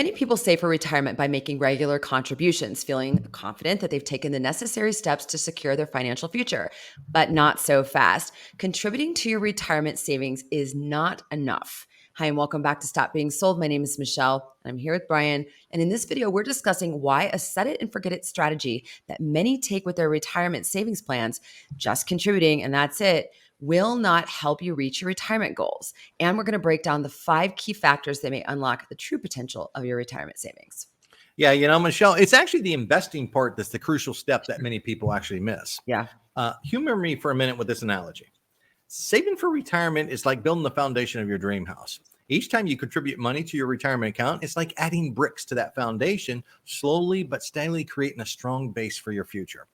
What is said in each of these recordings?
Many people save for retirement by making regular contributions, feeling confident that they've taken the necessary steps to secure their financial future, but not so fast. Contributing to your retirement savings is not enough. Hi, and welcome back to Stop Being Sold. My name is Michelle, and I'm here with Brian. And in this video, we're discussing why a set it and forget it strategy that many take with their retirement savings plans, just contributing and that's it, will not help you reach your retirement goals. And we're going to break down the 5 key factors that may unlock the true potential of your retirement savings. Yeah, Michelle, it's actually the investing part that's the crucial step that many people actually miss. Yeah. Humor me for a minute with this analogy. Saving for retirement is like building the foundation of your dream house. Each time you contribute money to your retirement account, it's like adding bricks to that foundation, slowly but steadily creating a strong base for your future.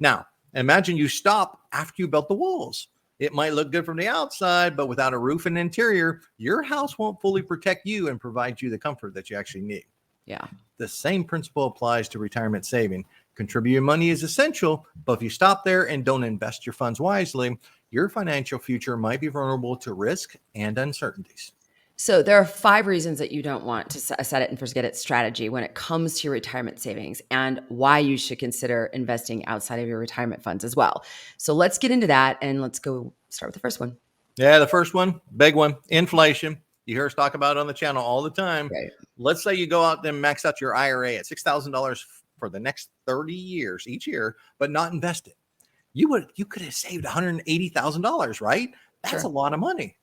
Now, imagine you stop after you built the walls. It might look good from the outside, but without a roof and interior, your house won't fully protect you and provide you the comfort that you actually need. Yeah. The same principle applies to retirement saving. Contributing money is essential, but if you stop there and don't invest your funds wisely, your financial future might be vulnerable to risk and uncertainties. So there are 5 reasons that you don't want to set it and forget it strategy when it comes to your retirement savings and why you should consider investing outside of your retirement funds as well. So let's get into that and let's go start with the first one. Yeah, the first one, big one, inflation. You hear us talk about it on the channel all the time. Right. Let's say you go out and max out your IRA at $6,000 for the next 30 years each year, but not invest it. You could have saved $180,000, right? That's Sure. a lot of money.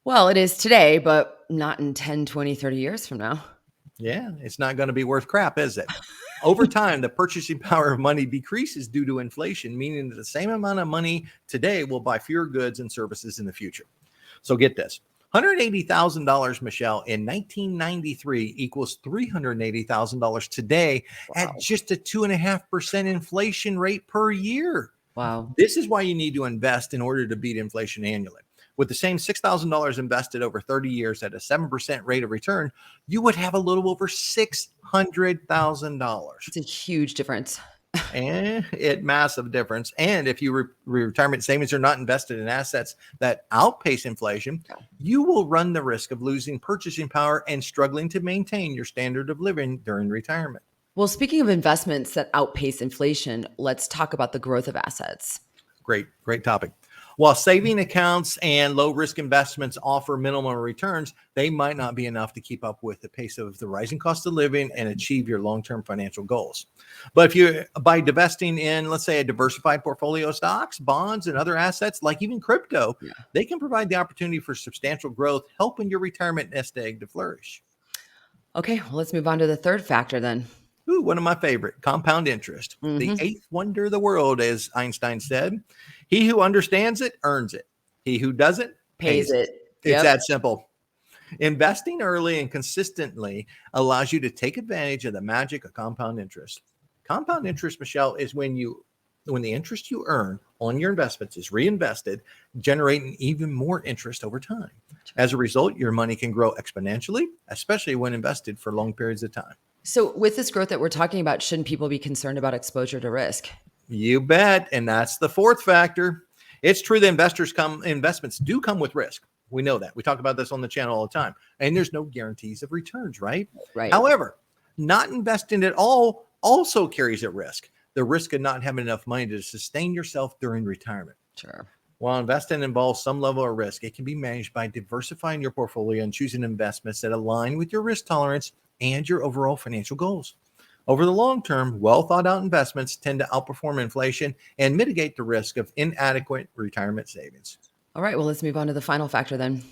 Well, it is today, but not in 10, 20, 30 years from now. Yeah, it's not going to be worth crap, is it? Over time, the purchasing power of money decreases due to inflation, meaning that the same amount of money today will buy fewer goods and services in the future. So get this. $180,000, Michelle, in 1993 equals $380,000 today. Wow. At just a 2.5% inflation rate per year. Wow. This is why you need to invest in order to beat inflation annually. With the same $6,000 invested over 30 years at a 7% rate of return, you would have a little over $600,000. It's a huge difference. And massive difference. And if your retirement savings are not invested in assets that outpace inflation, you will run the risk of losing purchasing power and struggling to maintain your standard of living during retirement. Well, speaking of investments that outpace inflation, let's talk about the growth of assets. Great topic. While saving accounts and low-risk investments offer minimum returns, they might not be enough to keep up with the pace of the rising cost of living and achieve your long-term financial goals. But if you, by divesting in, let's say, a diversified portfolio of stocks, bonds, and other assets, like even crypto, they can provide the opportunity for substantial growth, helping your retirement nest egg to flourish. Okay, well, let's move on to the third factor then. Ooh, one of my favorite, compound interest. Mm-hmm. The 8th wonder of the world, as Einstein said. He who understands it earns it. He who doesn't pays it. It's that simple. Investing early and consistently allows you to take advantage of the magic of compound interest. Compound interest, Michelle, is when the interest you earn on your investments is reinvested, generating even more interest over time. As a result, your money can grow exponentially, especially when invested for long periods of time. So with this growth that we're talking about, shouldn't people be concerned about exposure to risk? You bet. And that's the fourth factor. It's true that investments do come with risk. We know that. We talk about this on the channel all the time. And there's no guarantees of returns, right? Right. However, not investing at all also carries a risk. The risk of not having enough money to sustain yourself during retirement. Sure. While investing involves some level of risk, it can be managed by diversifying your portfolio and choosing investments that align with your risk tolerance and your overall financial goals. Over the long term, well thought out investments tend to outperform inflation and mitigate the risk of inadequate retirement savings. All right, well, let's move on to the final factor then.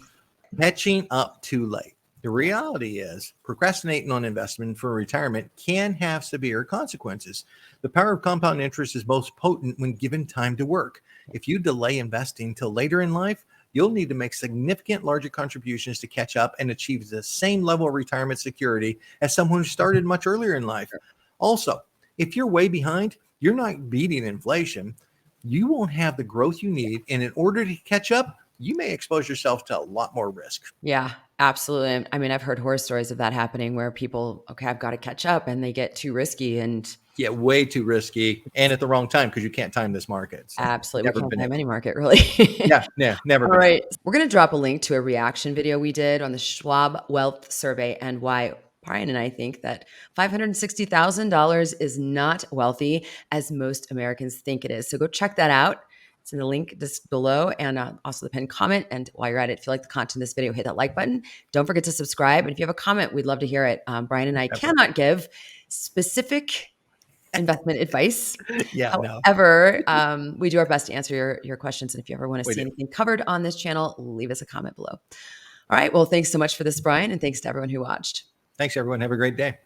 Catching up too late. The reality is procrastinating on investment for retirement can have severe consequences. The power of compound interest is most potent when given time to work. If you delay investing till later in life, you'll need to make significant larger contributions to catch up and achieve the same level of retirement security as someone who started much earlier in life. Also, if you're way behind, you're not beating inflation. You won't have the growth you need. And in order to catch up, you may expose yourself to a lot more risk. Yeah, absolutely. I mean, I've heard horror stories of that happening where people, okay, I've got to catch up, and they get too risky and way too risky and at the wrong time because you can't time this market. So absolutely. We can't time any market, really. Never. All right. We're going to drop a link to a reaction video we did on the Schwab Wealth Survey and why Brian and I think that $560,000 is not wealthy as most Americans think it is. So go check that out. It's in the link just below and also the pinned comment. And while you're at it, if you like the content of this video, hit that like button. Don't forget to subscribe. And if you have a comment, we'd love to hear it. Brian and I cannot give specific investment advice. Yeah, no. However, we do our best to answer your questions. And if you ever want to We see do. anything covered on this channel, leave us a comment below. All right. Well, thanks so much for this, Brian. And thanks to everyone who watched. Thanks, everyone. Have a great day.